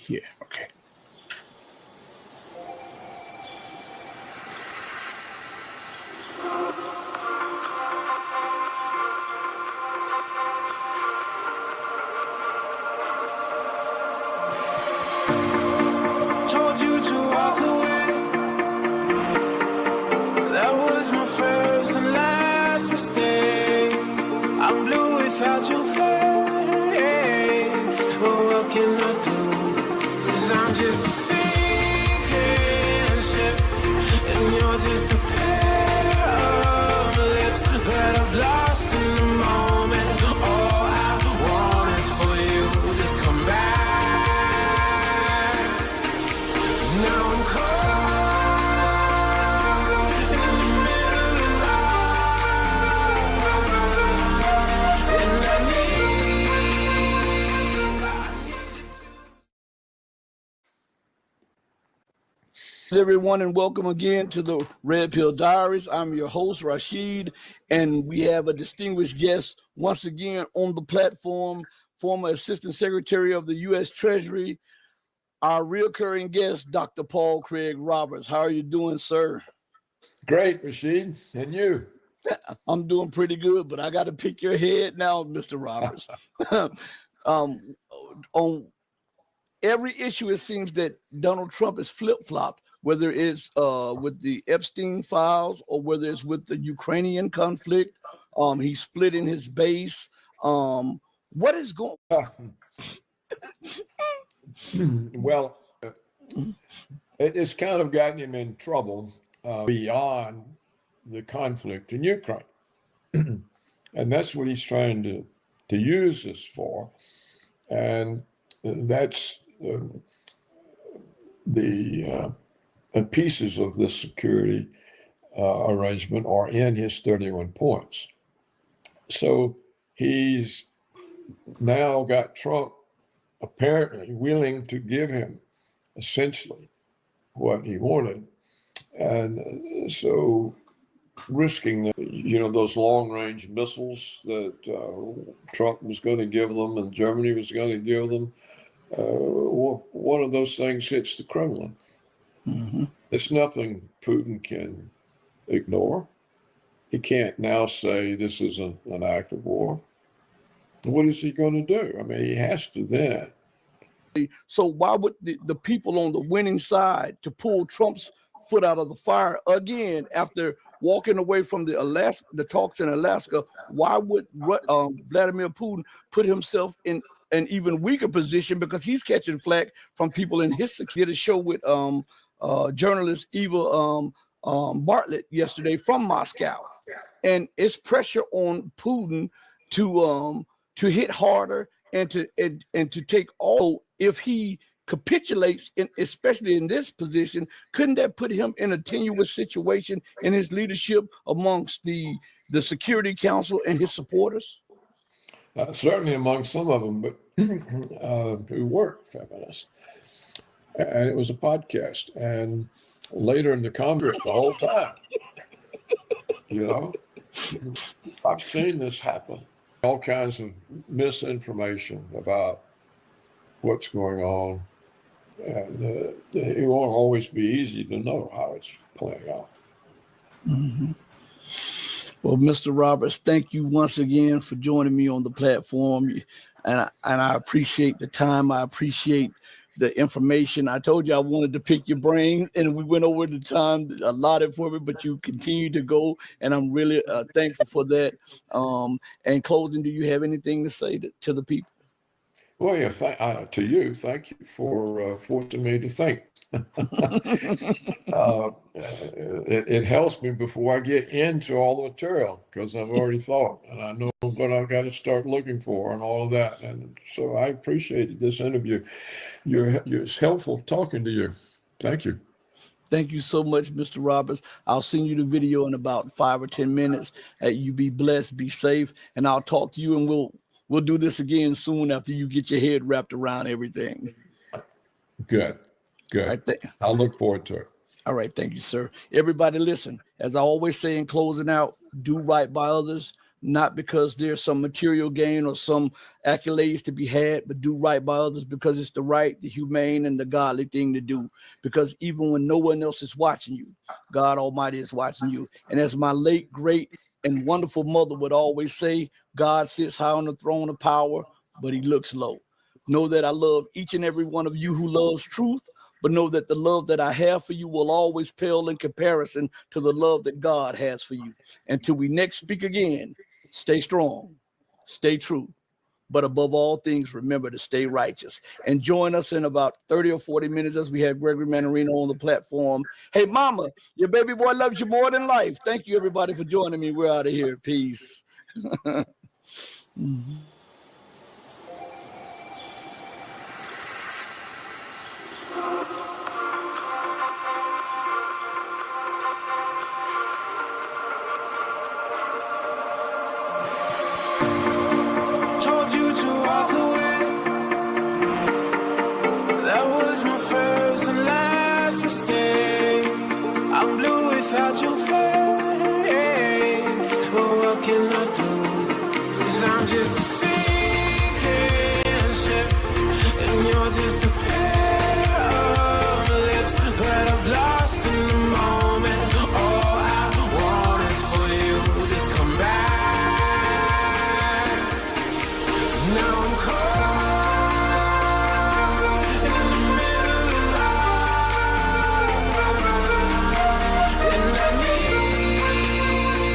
here. Okay. Told you to walk away. That was my first and last mistake. I'm blue without your face. But what can I do? 'Cause I'm just a sinking ship, and you're just a pair of lips that I've lost in the moment. All I want is for you to come back. Now I'm caught in the middle of love, and I need Everyone, and welcome again to the Red Pill Diaries. I'm your host, Rashid, and we have a distinguished guest once again on the platform, former Assistant Secretary of the U.S. Treasury, our recurring guest, Dr. Paul Craig Roberts. How are you doing, sir? Great, Rashid. And you? I'm doing pretty good, but I got to pick your head now, Mr. Roberts. On every issue, it seems that Donald Trump is flip-flopped, whether it's with the Epstein files or whether it's with the Ukrainian conflict. He's splitting his base. What is going Well, it's kind of gotten him in trouble beyond the conflict in Ukraine. And that's what he's trying to use this for. And that's the pieces of this security arrangement are in his 31 points. So he's now got Trump apparently willing to give him essentially what he wanted. And so risking, those long-range missiles that Trump was going to give them and Germany was going to give them, one of those things hits the Kremlin. Mm-hmm. It's nothing Putin can ignore. He can't now say this isn't an act of war. What is he going to do? I mean, he has to then. So why would the people on the winning side to pull Trump's foot out of the fire again after walking away from the talks in Alaska? Why would Vladimir Putin put himself in an even weaker position, because he's catching flack from people in his security? Did a show with journalist Eva Bartlett yesterday from Moscow, and it's pressure on Putin to hit harder and to take all. If he capitulates, especially in this position, couldn't that put him in a tenuous situation in his leadership amongst the Security Council and his supporters? Certainly among some of them, but who weren't feminists. And it was a podcast. And later in the Congress, the whole time, I've seen this happen. All kinds of misinformation about what's going on. And it won't always be easy to know how it's playing out. Mm-hmm. Well, Mr. Roberts, thank you once again for joining me on the platform. And I appreciate the time. I appreciate the information. I told you I wanted to pick your brain, and we went over the time allotted for me, but you continue to go, and I'm really thankful for that. And closing, do you have anything to say to the people? Well, yeah, to you, thank you for forcing me to think. It helps me before I get into all the material, because I've already thought and I know what I've got to start looking for and all of that. And so I appreciated this interview. It's helpful talking to you. Thank you. Thank you so much, Mr. Roberts. I'll send you the video in about 5 or 10 minutes. You be blessed, be safe, and I'll talk to you, and we'll do this again soon after you get your head wrapped around everything. Good. Right, I'll look forward to it. All right. Thank you, sir. Everybody listen, as I always say in closing out, do right by others, not because there's some material gain or some accolades to be had, but do right by others because it's the right, the humane, and the godly thing to do. Because even when no one else is watching you, God Almighty is watching you. And as my late, great, and wonderful mother would always say, God sits high on the throne of power, but he looks low. Know that I love each and every one of you who loves truth, but know that the love that I have for you will always pale in comparison to the love that God has for you. Until we next speak again, stay strong, stay true, but above all things, remember to stay righteous. And join us in about 30 or 40 minutes as we have Gregory Mannarino on the platform. Hey, mama, your baby boy loves you more than life. Thank you, everybody, for joining me. We're out of here. Peace. Told you to walk away. That was my first and last mistake. I'm blue without your face. But what can I do? 'Cause I'm just a sinking ship, and you're just a pair of lips that I've lost in the moment.